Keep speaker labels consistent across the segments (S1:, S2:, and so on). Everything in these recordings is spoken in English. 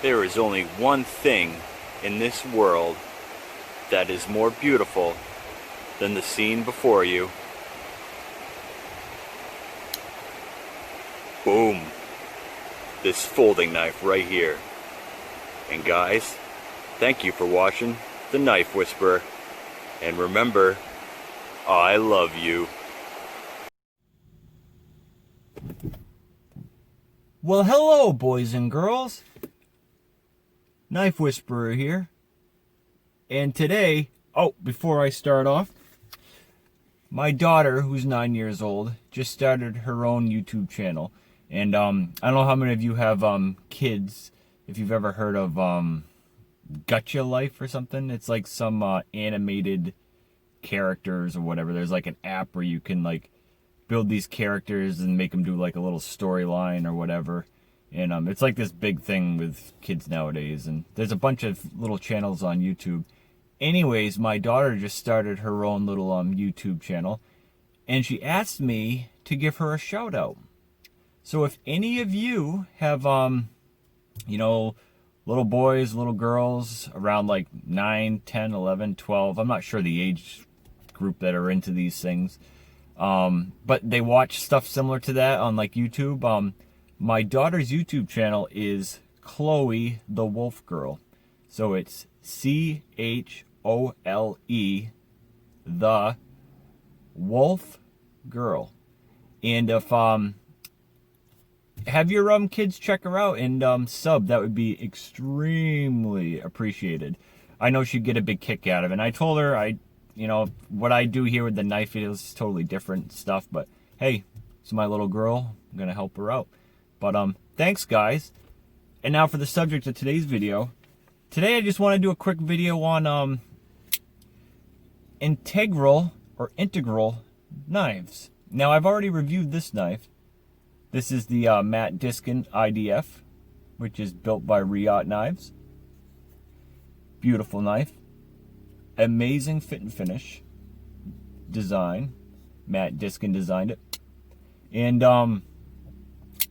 S1: There is only one thing in this world that is more beautiful than the scene before you. Boom. This folding knife right here. And guys, thank you for watching The Knife Whisperer. And remember, I love you.
S2: Well, hello, boys and girls. Knife Whisperer here. And today, before I start off, my daughter, who's 9 years old, just started her own YouTube channel. And I don't know how many of you have kids, if you've ever heard of Gotcha Life or something. It's like some animated characters or whatever. There's like an app where you can like build these characters and make them do like a little storyline or whatever. And it's like this big thing with kids nowadays. And there's a bunch of little channels on YouTube. Anyways, my daughter just started her own little YouTube channel. And she asked me to give her a shout out. So if any of you have, you know, little boys, little girls around like 9, 10, 11, 12, I'm not sure the age group that are into these things. But they watch stuff similar to that on like YouTube. My daughter's YouTube channel is Chloe the Wolf Girl. So it's CHOLE the Wolf Girl. And if have your kids check her out and sub, that would be extremely appreciated. I know she'd get a big kick out of it. And I told her you know, what I do here with the knife is totally different stuff, but hey, it's my little girl. I'm gonna help her out. But thanks guys. And now for the subject of today's video. Today I just want to do a quick video on integral knives. Now I've already reviewed this knife. This is the Matt Diskin IDF, which is built by Riot Knives. Beautiful knife. Amazing fit and finish. Design. Matt Diskin designed it. And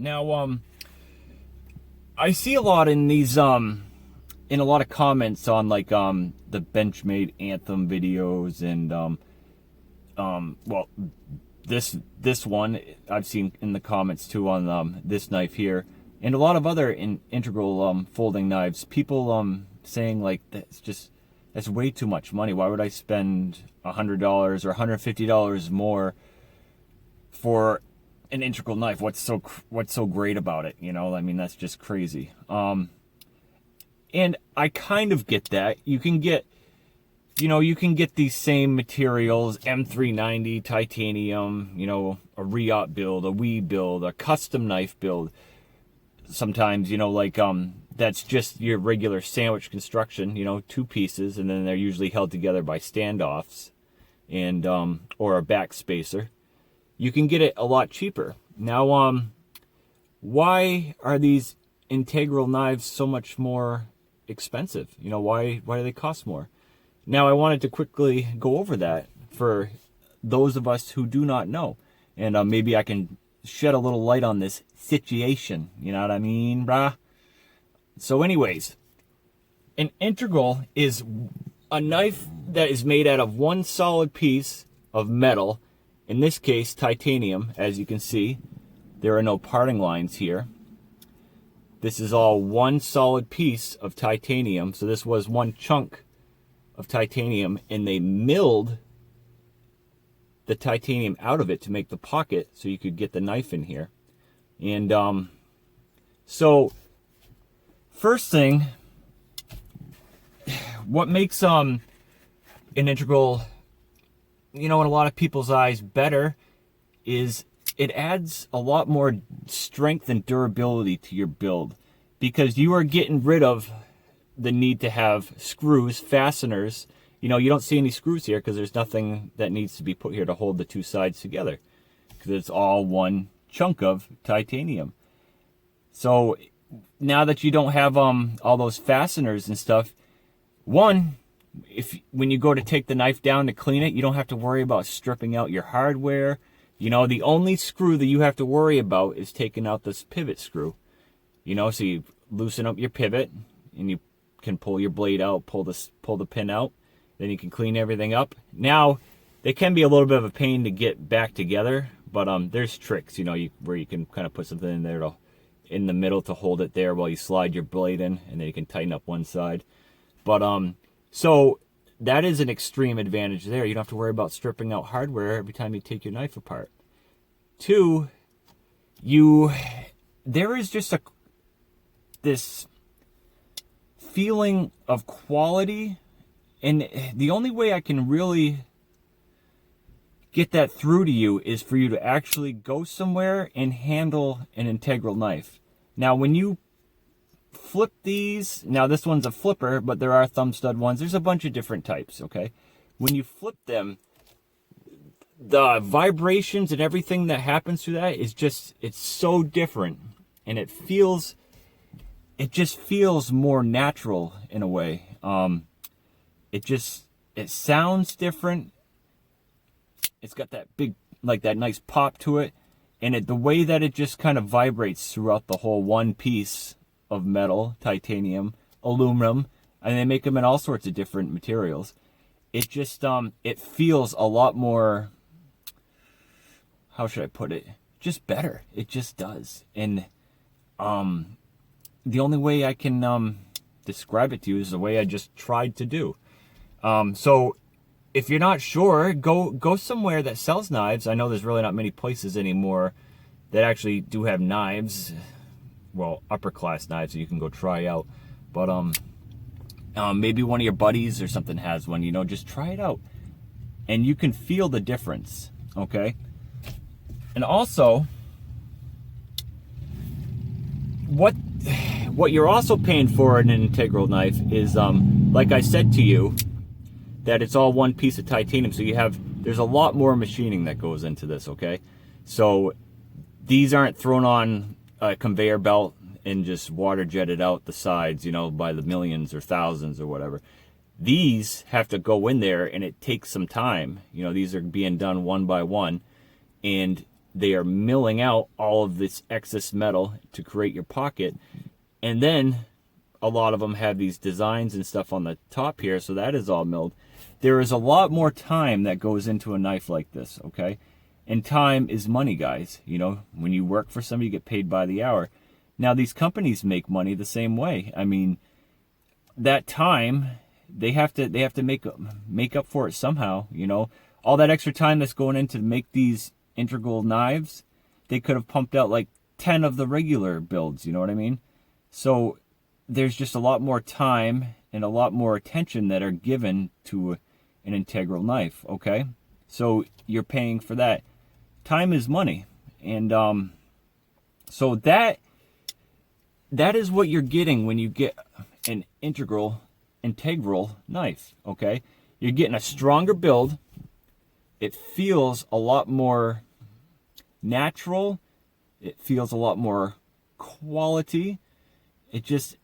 S2: now I see a lot in these in a lot of comments on like the Benchmade Anthem videos and well, this one I've seen in the comments too on this knife here, and a lot of other integral folding knives. People saying like that's way too much money. Why would I spend $100 or $150 more for an integral knife? What's so great about it? You know, I mean, that's just crazy. And I kind of get that. You can get these same materials, M390, titanium, you know, a Riot build, a WE build, a custom knife build. Sometimes, you know, like that's just your regular sandwich construction, you know, 2 pieces, and then they're usually held together by standoffs and or a back spacer. You can get it a lot cheaper. Now, why are these integral knives so much more expensive? You know, why do they cost more? Now, I wanted to quickly go over that for those of us who do not know. And maybe I can shed a little light on this situation. You know what I mean, brah? So anyways, an integral is a knife that is made out of one solid piece of metal. In this case, titanium, as you can see. There are no parting lines here. This is all one solid piece of titanium. So this was one chunk of titanium, and they milled the titanium out of it to make the pocket so you could get the knife in here. And so first thing, what makes an integral, you know, in a lot of people's eyes better is it adds a lot more strength and durability to your build, because you are getting rid of the need to have screws, fasteners. You know, you don't see any screws here because there's nothing that needs to be put here to hold the 2 sides together, because it's all one chunk of titanium. So now that you don't have all those fasteners and stuff, one, when you go to take the knife down to clean it, you don't have to worry about stripping out your hardware. You know, the only screw that you have to worry about is taking out this pivot screw. You know, so you loosen up your pivot, and you can pull your blade out, pull the pin out. Then you can clean everything up. Now, they can be a little bit of a pain to get back together, but there's tricks, where you can kind of put something in there in the middle to hold it there while you slide your blade in, and then you can tighten up one side. But so that is an extreme advantage there. You don't have to worry about stripping out hardware every time you take your knife apart. 2, there is just this feeling of quality, and the only way I can really get that through to you is for you to actually go somewhere and handle an integral knife. Now, when you flip these, now this one's a flipper, but there are thumb stud ones. There's a bunch of different types, okay? When you flip them, the vibrations and everything that happens through that is just, it's so different. And it just feels more natural in a way. It sounds different. It's got that big, like that nice pop to it. And the way that it just kind of vibrates throughout the whole one piece of metal, titanium, aluminum, and they make them in all sorts of different materials. It just, it feels a lot more, how should I put it? Just better. It just does. And the only way I can describe it to you is the way I just tried to do. So if you're not sure, go somewhere that sells knives. I know there's really not many places anymore that actually do have knives. Well, upper class knives that you can go try out. But maybe one of your buddies or something has one, just try it out. And you can feel the difference, okay? And also, what you're also paying for in an integral knife is, like I said to you, that it's all one piece of titanium. So there's a lot more machining that goes into this, okay? So these aren't thrown on a conveyor belt and just water jetted out the sides, by the millions or thousands or whatever. These have to go in there, and it takes some time. These are being done one by one, and they are milling out all of this excess metal to create your pocket. And then a lot of them have these designs and stuff on the top here, so that is all milled. There is a lot more time that goes into a knife like this, okay? And time is money, guys. When you work for somebody, you get paid by the hour. Now, these companies make money the same way. I mean, that time, they have to make up for it somehow, All that extra time that's going in to make these integral knives, they could have pumped out like 10 of the regular builds, you know what I mean? So there's just a lot more time and a lot more attention that are given to an integral knife, okay? So you're paying for that. Time is money. And so that is what you're getting when you get an integral knife, okay? You're getting a stronger build. It feels a lot more natural. It feels a lot more quality. It just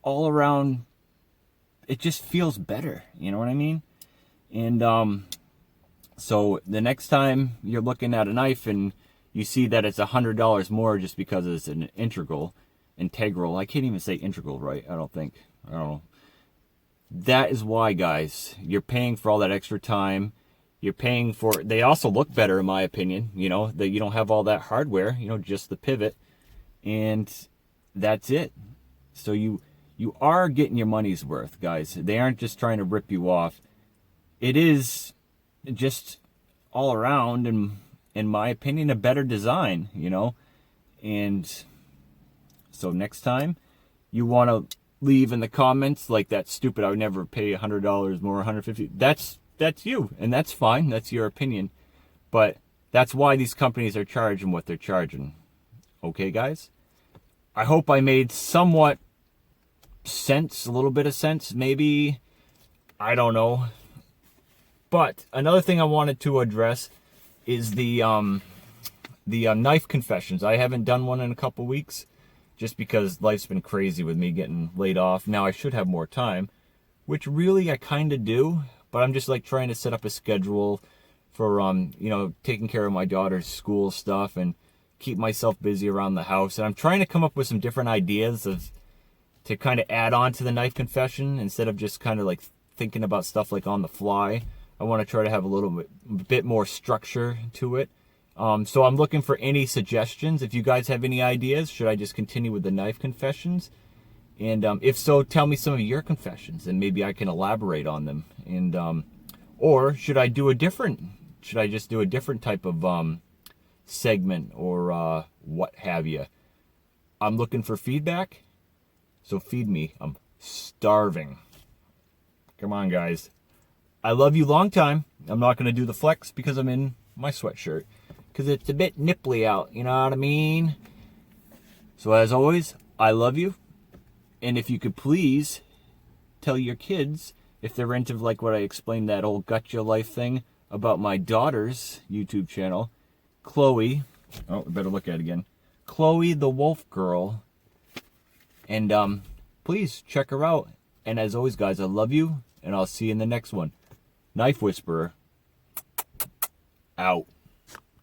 S2: all around, it just feels better. You know what I mean? And so the next time you're looking at a knife and you see that it's $100 more just because it's an integral, I can't even say integral right, I don't know. That is why, guys, you're paying for all that extra time. You're paying for, they also look better in my opinion, that you don't have all that hardware, just the pivot, and that's it. So you are getting your money's worth, guys. They aren't just trying to rip you off. It is just all around, and in my opinion, a better design, and so next time you want to leave in the comments like that stupid, I would never pay $100 more, $150. That's you, and that's fine. That's your opinion. But that's why these companies are charging what they're charging. Okay, guys? I hope I made somewhat sense, a little bit of sense, maybe. I don't know. But another thing I wanted to address is the knife confessions. I haven't done one in a couple weeks just because life's been crazy with me getting laid off. Now I should have more time, which really I kind of do. But I'm just like trying to set up a schedule for, taking care of my daughter's school stuff and keep myself busy around the house. And I'm trying to come up with some different ideas of to kind of add on to the knife confession instead of just kind of like thinking about stuff like on the fly. I want to try to have a little bit more structure to it. So I'm looking for any suggestions. If you guys have any ideas, should I just continue with the knife confessions? And if so, tell me some of your confessions, and maybe I can elaborate on them. And or should I do a different? Should I just do a different type of segment or what have you? I'm looking for feedback, so feed me. I'm starving. Come on, guys. I love you long time. I'm not going to do the flex because I'm in my sweatshirt. Because it's a bit nipply out, you know what I mean? So as always, I love you. And if you could please tell your kids, if they're into like what I explained, that old Gut Your Life thing about my daughter's YouTube channel, Chloe. Oh, we better look at it again. Chloe the Wolf Girl. And please check her out. And as always, guys, I love you. And I'll see you in the next one. Knife Whisperer. Out.